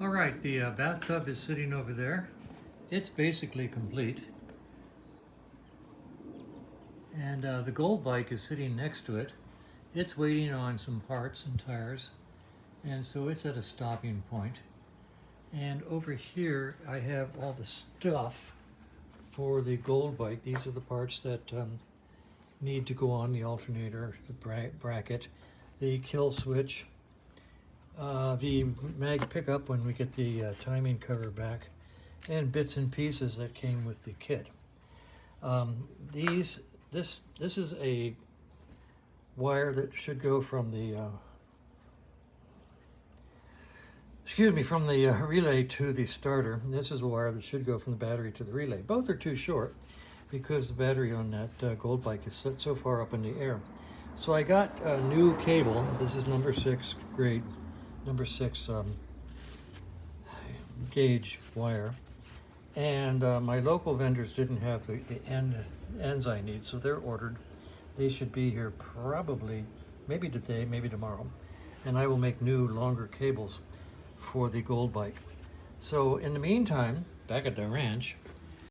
All right, the bathtub is sitting over there. It's basically complete. And the Gold bike is sitting next to it. It's waiting on some parts and tires. And so it's at a stopping point. And over here, I have all the stuff for the Gold bike. These are the parts that need to go on the alternator, the bracket, the kill switch, the mag pickup when we get the timing cover back, and bits and pieces that came with the kit. This is a wire that should go from the from the relay to the starter. This is a wire that should go from the battery to the relay. Both are too short because the battery on that Gold bike is set so far up in the air. So I got a new cable. This is number 6 grade, number 6 gauge wire. And my local vendors didn't have the ends I need, so they're ordered. They should be here probably, maybe today, maybe tomorrow. And I will make new, longer cables for the Gold bike. So in the meantime, back at the ranch,